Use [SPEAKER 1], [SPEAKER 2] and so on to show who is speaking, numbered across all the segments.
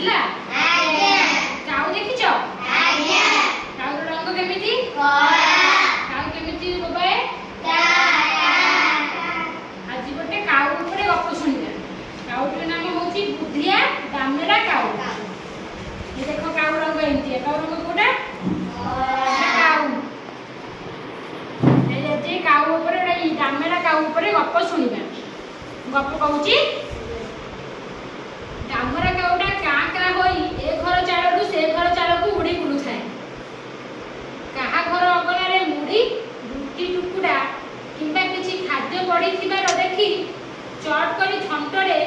[SPEAKER 1] ହେଲା କାଉ ଦେଖିଛ କାଉର ରଙ୍ଗ କେମିତି କାଉ କେମିତି ବୋବାଏ ଆଜି ଗୋଟେ କାଉ ଉପରେ ଗପ ଶୁଣିବା କାଉଟିର ନାମ ହଉଛି ବୁଧିଆ ଦାମେରା କାଉ ଦେଖ କାଉ ରଙ୍ଗ ଏମିତି କାଉ ରଙ୍ଗ କୋଉଟା କାଉ କାଉ ଉପରେ ଦାମେରା କାଉ ଉପରେ ଗପ ଶୁଣିବା ଗପ କହୁଛି ଦାମରା କାଉଟା କାଁ କାଁ ହୋଇ ଏ ଘର ଚାଳରୁ ସେ ଘର ଚାଳକୁ ଉଡ଼ି ବୁଲୁଥାଏ କାହା ଘର ଅଗଣାରେ ମୁଢ଼ି ରୁଟି ଟୁକୁଡ଼ା କିମ୍ବା କିଛି ଖାଦ୍ୟ ପଡ଼ିଥିବାର ଦେଖି ଚଟ୍ କରି ଥଣ୍ଟରେ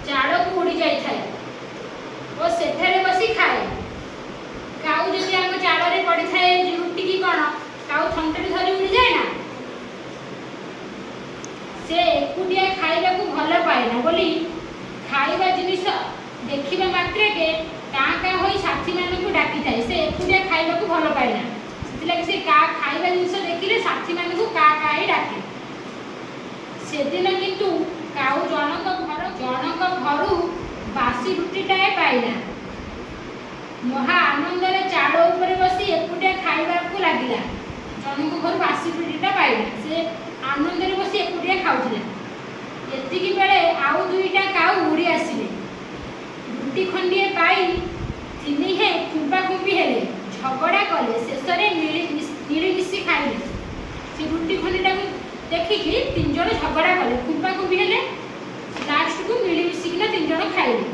[SPEAKER 1] ଚାଳକୁ ଉଡ଼ି ଯାଇଥାଏ ଓ ସେଠାରେ ବସି ଖାଏ କାଉ ଯଦି ଆମ ଚାଳରେ ପଡ଼ିଥାଏ ରୁଟି କି କ'ଣ କାଉ ଥଣ୍ଟରେ ଧରି ଉଡ଼ିଯାଏ ନା ସେ ଏକୁଟିଆ ଖାଇବାକୁ ଭଲ ପାଏନା ବୋଲି ଖାଇବା ଜିନିଷ ଦେଖିବା ମାତ୍ରକେ କାଁ କାଁ ହୋଇ ସାଥୀମାନଙ୍କୁ ଡାକିଥାଏ ସେ ଏକୁଟିଆ ଖାଇବାକୁ ଭଲ ପାଏନା ସେଥିଲାଗି ସେ ଖାଇବା ଜିନିଷ ଦେଖିଲେ ସାଥୀମାନଙ୍କୁ କାଁ କାଁ ହେଇ ଡାକେ ସେଦିନ କିନ୍ତୁ କାଉ ଜଣଙ୍କ ଘରୁ ବାସି ରୁଟିଟାଏ ପାଇଲା ମହା ଆନନ୍ଦରେ ଚାଳ ଉପରେ ବସି ଏକୁଟିଆ ଖାଇବାକୁ ଲାଗିଲା ଜଣଙ୍କ ଘରୁ ବାସି ରୁଟିଟା ପାଇଲା ସେ ଆନନ୍ଦରେ ବସି ଏକୁଟିଆ ଖାଉଥିଲା ଏତିକି ବେଳେ ଆଉ ଦୁଇଟା କାଉ ଉଡ଼ି ଆସିଲେ ରୁଟି ଖଣ୍ଡିଏ ପାଇ ତିନିହେ ଖୁମ୍ପାଖୁମ୍ପି ହେଲେ ଝଗଡ଼ା କଲେ ଶେଷରେ ମିଳିମିଶି ଖାଇଲେ ସେ ରୁଟି ଖଣ୍ଡିଟାକୁ ଦେଖିକି ତିନି ଜଣ ଝଗଡ଼ା କଲେ ଖୁମ୍ପାଖୁମ୍ପି ହେଲେ ଲାଷ୍ଟକୁ ମିଳିମିଶିକିନା ତିନି ଜଣ ଖାଇଲେ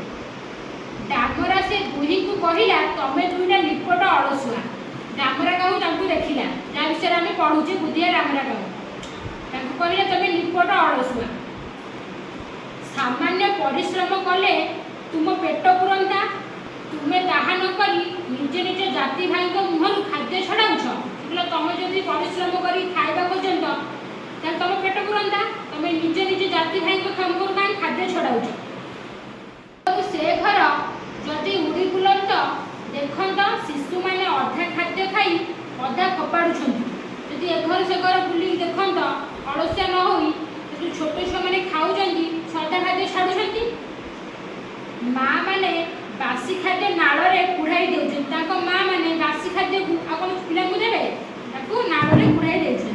[SPEAKER 1] ଦାମରା ସେ ଦୁହିଁଙ୍କୁ କହିଲା ତମେ ଦୁଇଟା ନିପଟ ଅଳସୁଆ ଦାମରା କାଉ ତାଙ୍କୁ ଦେଖିଲା ଯାହା ବିଷୟରେ ଆମେ ପଢ଼ୁଛେ ବୁଧିଆ ଦାମରା କାଉ ତାଙ୍କୁ କହିଲା ତମେ ନିପଟ ଅଳସୁଆ ସାମାନ୍ୟ ପରିଶ୍ରମ କଲେ ତୁମ ପେଟ ପୁରନ୍ତା ତୁମେ ତାହା ନ କରି ନିଜ ନିଜ ଜାତି ଭାଇଙ୍କ ମୁହଁରୁ ଖାଦ୍ୟ ଛଡ଼ାଉଛ ବୋଲେ ତମେ ଯଦି ପରିଶ୍ରମ କରି ଖାଇବା ପର୍ଯ୍ୟନ୍ତ ତାହେଲେ ତମ ପେଟ ପୁରନ୍ତା ତମେ ନିଜ ନିଜ ଜାତି ଭାଇଙ୍କ ମୁହଁରୁ କାହିଁ ଖାଦ୍ୟ ଛଡ଼ାଉଛ ସେ ଘର ଯଦି ଉଡ଼ି ବୁଲନ୍ତ ଦେଖନ୍ତ ଶିଶୁମାନେ ଅଧା ଖାଦ୍ୟ ଖାଇ ଅଧା ଫୋପାଡ଼ୁଛନ୍ତି ଯଦି ଏ ଘର ସେ ଘର ବୁଲିକି ଦେଖନ୍ତ ଅଳସୁଆ ନ ହୋଇ ଯଦି ଛୋଟ ଛୁଆମାନେ ଖାଉଛନ୍ତି ଅଧା ଖାଦ୍ୟ ଛାଡ଼ୁଛନ୍ତି ମା' ମାନେ ବାସି ଖାଦ୍ୟ ନାଳରେ କୁଢ଼ାଇ ଦେଉଛନ୍ତି ତାଙ୍କ ମା' ମାନେ ବାସି ଖାଦ୍ୟକୁ ଆଉ କ'ଣ ପିଲାଙ୍କୁ ଦେବେ ତାକୁ ନାଳରେ କୁଢ଼ାଇ ଦେଉଛନ୍ତି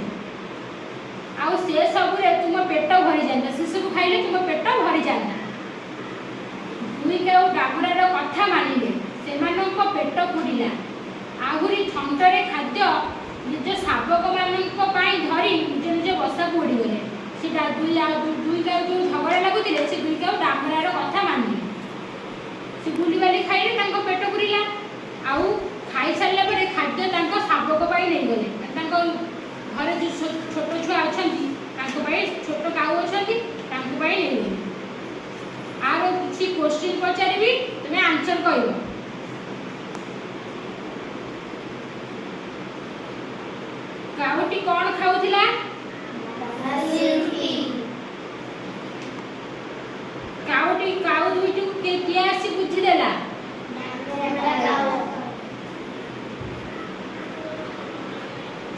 [SPEAKER 1] ଆଉ ସେ ସବୁରେ ତୁମ ପେଟ ଭରିଯାଆନ୍ତା ସେସବୁ ଖାଇଲେ ତୁମ ପେଟ ଭରିଯାଆନ୍ତା ଦୁଇ କାଉ ଦାମରାର କଥା ମାନିଲେ ସେମାନଙ୍କ ପେଟ ପୁରିଲା ଆହୁରି ଥଣ୍ଟରେ ଖାଦ୍ୟ ନିଜ ଶାବକମାନଙ୍କ ପାଇଁ ଧରି ନିଜ ନିଜ ବସାକୁ ଉଡ଼ିଗଲେ ସେ ଦୁଇ କାଉ ଯେଉଁ ଝଗଡ଼ା ଲାଗୁଥିଲେ ସେ ଦୁଇ କାଉ ଦାମରାର କଥା ମାନିଲେ ସେ ବୁଲିବାଲି ଖାଇଲେ ତାଙ୍କ ପେଟ ପୁରିଲା ଆଉ ଖାଇସାରିଲା ପରେ ଖାଦ୍ୟ ତାଙ୍କ ଶାବକ ପାଇଁ ନେଇଗଲେ ତାଙ୍କ ଘରେ ଯେଉଁ ଛୋଟ ଛୁଆ ଅଛନ୍ତି ତାଙ୍କ ପାଇଁ ଛୋଟ କାଉ ଅଛନ୍ତି ତାଙ୍କ ପାଇଁ ନେଇଗଲେ ଆର କିଛି କ୍ୱେଶ୍ଚିନ୍ ପଚାରିବି ତୁମେ ଆନ୍ସର କହିବ କାଉଟି କ'ଣ ଖାଉଥିଲା କାଉ ଦୁଇଟିକୁ କିଏ ଆସି ବୁଝିଦେଲା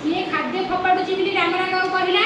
[SPEAKER 1] କିଏ ଖାଦ୍ୟ ଫୋପାଡୁଛି ବୋଲି ଦାମରା କାଉ କହିଲା